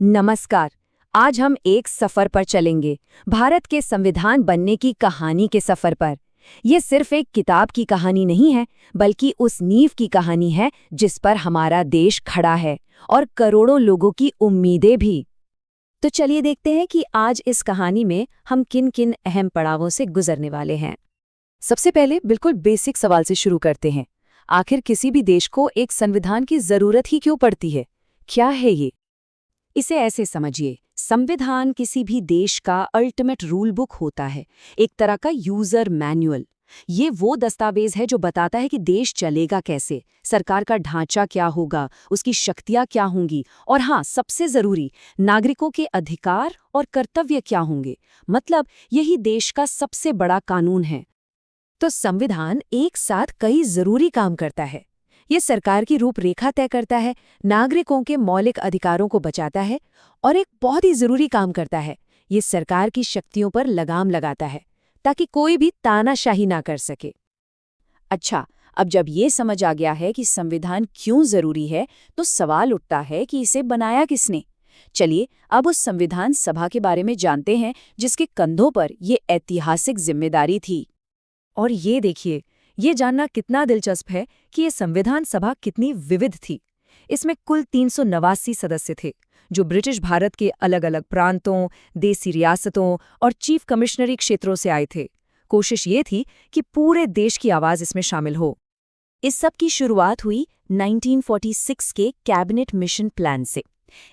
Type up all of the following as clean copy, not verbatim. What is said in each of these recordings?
नमस्कार। आज हम एक सफर पर चलेंगे, भारत के संविधान बनने की कहानी के सफर पर। ये सिर्फ एक किताब की कहानी नहीं है, बल्कि उस नींव की कहानी है जिस पर हमारा देश खड़ा है और करोड़ों लोगों की उम्मीदें भी। तो चलिए देखते हैं कि आज इस कहानी में हम किन किन अहम पड़ावों से गुजरने वाले हैं। सबसे पहले बिल्कुल बेसिक सवाल से शुरू करते हैं। आखिर किसी भी देश को एक संविधान की जरूरत ही क्यों पड़ती है? क्या है ये? इसे ऐसे समझिए, संविधान किसी भी देश का अल्टीमेट रूल बुक होता है, एक तरह का यूजर मैनुअल। ये वो दस्तावेज है जो बताता है कि देश चलेगा कैसे, सरकार का ढांचा क्या होगा, उसकी शक्तियां क्या होंगी, और हाँ, सबसे जरूरी, नागरिकों के अधिकार और कर्तव्य क्या होंगे। मतलब यही देश का सबसे बड़ा कानून है। तो संविधान एक साथ कई जरूरी काम करता है। ये सरकार की रूपरेखा तय करता है, नागरिकों के मौलिक अधिकारों को बचाता है, और एक बहुत ही जरूरी काम करता है, ये सरकार की शक्तियों पर लगाम लगाता है, ताकि कोई भी तानाशाही ना कर सके। अच्छा, अब जब ये समझ आ गया है कि संविधान क्यों जरूरी है, तो सवाल उठता है कि इसे बनाया किसने। चलिए अब उस संविधान सभा के बारे में जानते हैं, जिसके कंधों पर ये ऐतिहासिक जिम्मेदारी थी। और ये देखिए, ये जानना कितना दिलचस्प है कि ये संविधान सभा कितनी विविध थी। इसमें कुल 389 सदस्य थे, जो ब्रिटिश भारत के अलग अलग प्रांतों, देसी रियासतों और चीफ कमिश्नरी क्षेत्रों से आए थे। कोशिश ये थी कि पूरे देश की आवाज इसमें शामिल हो। इस सब की शुरुआत हुई 1946 के कैबिनेट मिशन प्लान से।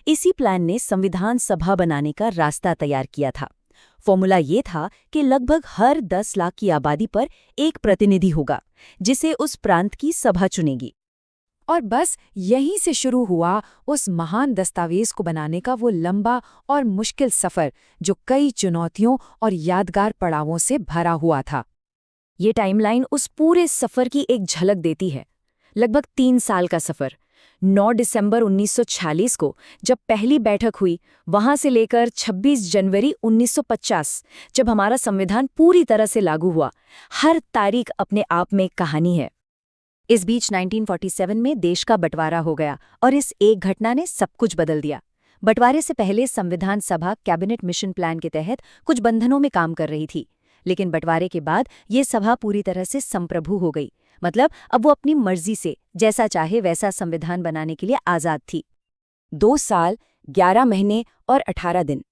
इसी प्लान ने संविधान सभा बनाने का रास्ता तैयार किया था। फॉर्मूला ये था कि लगभग हर 10 लाख की आबादी पर एक प्रतिनिधि होगा, जिसे उस प्रांत की सभा चुनेगी। और बस यहीं से शुरू हुआ उस महान दस्तावेज को बनाने का वो लंबा और मुश्किल सफर, जो कई चुनौतियों और यादगार पड़ावों से भरा हुआ था। ये टाइमलाइन उस पूरे सफर की एक झलक देती है। लगभग 3 साल का सफर। 9 दिसंबर 1946 को जब पहली बैठक हुई, वहां से लेकर 26 जनवरी 1950, जब हमारा संविधान पूरी तरह से लागू हुआ, हर तारीख अपने आप में एक कहानी है। इस बीच 1947 में देश का बंटवारा हो गया, और इस एक घटना ने सब कुछ बदल दिया। बंटवारे से पहले संविधान सभा कैबिनेट मिशन प्लान के तहत कुछ बंधनों में काम कर रही थी, लेकिन बंटवारे के बाद ये सभा पूरी तरह से संप्रभु हो गई। मतलब अब वो अपनी मर्जी से जैसा चाहे वैसा संविधान बनाने के लिए आजाद थी। 2 साल, 11 महीने और 18 दिन,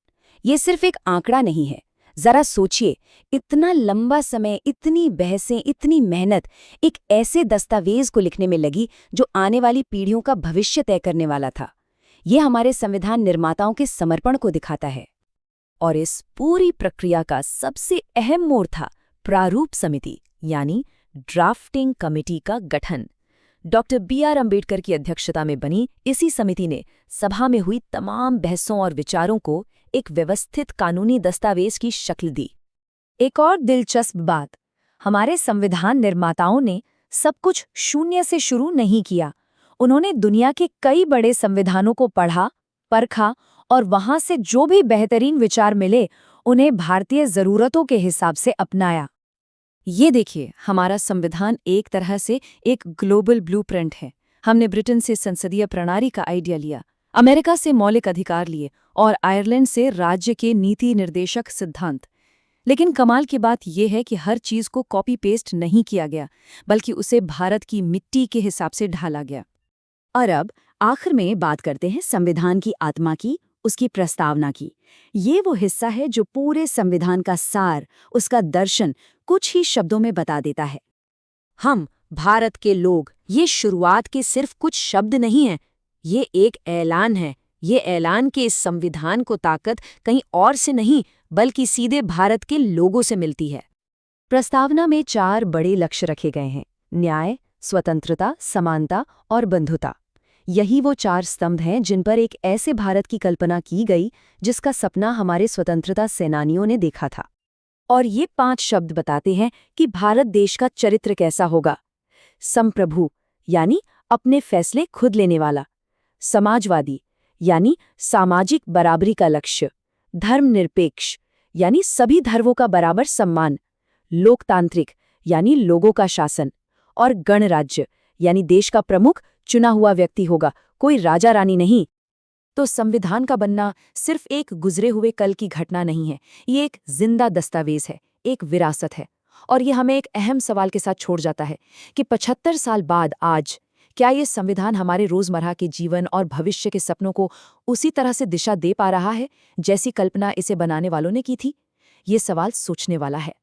ये सिर्फ एक आंकड़ा नहीं है। जरा सोचिए, इतना लंबा समय, इतनी बहसें, इतनी मेहनत एक ऐसे दस्तावेज को लिखने में लगी जो आने वाली पीढ़ियों का भविष्य तय करने वाला था। ये हमारे संविधान निर्माताओं के समर्पण को दिखाता है। और इस पूरी प्रक्रिया का सबसे अहम मोड़ था प्रारूप समिति, यानी ड्राफ्टिंग कमेटी का गठन। Doctor B.R. अम्बेडकर की अध्यक्षता में बनी इसी समिति ने सभा में हुई तमाम बहसों और विचारों को एक व्यवस्थित कानूनी दस्तावेज की शक्ल दी। एक और दिलचस्प बात, हमारे संविधान निर्माताओं ने सब कुछ शून्य से शुरू नहीं किया। उन्होंने दुनिया के कई बड़े संविधानों को पढ़ा, परखा, और वहां से जो भी बेहतरीन विचार मिले, उन्हें भारतीय जरूरतों के हिसाब से अपनाया। ये देखिए, हमारा संविधान एक तरह से एक ग्लोबल ब्लूप्रिंट है। हमने ब्रिटेन से संसदीय प्रणाली का आइडिया लिया, अमेरिका से मौलिक अधिकार लिए, और आयरलैंड से राज्य के नीति निर्देशक सिद्धांत। लेकिन कमाल की बात यह है कि हर चीज को कॉपी पेस्ट नहीं किया गया, बल्कि उसे भारत की मिट्टी के हिसाब से ढाला गया। और अब आखिर में बात करते हैं संविधान की आत्मा की, उसकी प्रस्तावना की। ये वो हिस्सा है जो पूरे संविधान का सार, उसका दर्शन कुछ ही शब्दों में बता देता है। हम, भारत के लोग, ये शुरुआत के सिर्फ कुछ शब्द नहीं हैं, ये एक ऐलान है। ये ऐलान के इस संविधान को ताकत कहीं और से नहीं, बल्कि सीधे भारत के लोगों से मिलती है। प्रस्तावना में 4 बड़े लक्ष्य रखे गए हैं: न्याय, स्वतंत्रता, समानता और बंधुता। यही वो 4 स्तंभ हैं जिन पर एक ऐसे भारत की कल्पना की गई जिसका सपना हमारे स्वतंत्रता सेनानियों ने देखा था। और ये 5 शब्द बताते हैं कि भारत देश का चरित्र कैसा होगा। संप्रभु, यानी अपने फैसले खुद लेने वाला। समाजवादी, यानी सामाजिक बराबरी का लक्ष्य। धर्मनिरपेक्ष, यानी सभी धर्मों का बराबर सम्मान। लोकतांत्रिक, यानी लोगों का शासन। और गणराज्य, यानी देश का प्रमुख चुना हुआ व्यक्ति होगा, कोई राजा रानी नहीं। तो संविधान का बनना सिर्फ एक गुजरे हुए कल की घटना नहीं है, ये एक जिंदा दस्तावेज है, एक विरासत है। और ये हमें एक अहम सवाल के साथ छोड़ जाता है कि 75 साल बाद आज क्या ये संविधान हमारे रोजमर्रा के जीवन और भविष्य के सपनों को उसी तरह से दिशा दे पा रहा है जैसी कल्पना इसे बनाने वालों ने की थी। ये सवाल सोचने वाला है।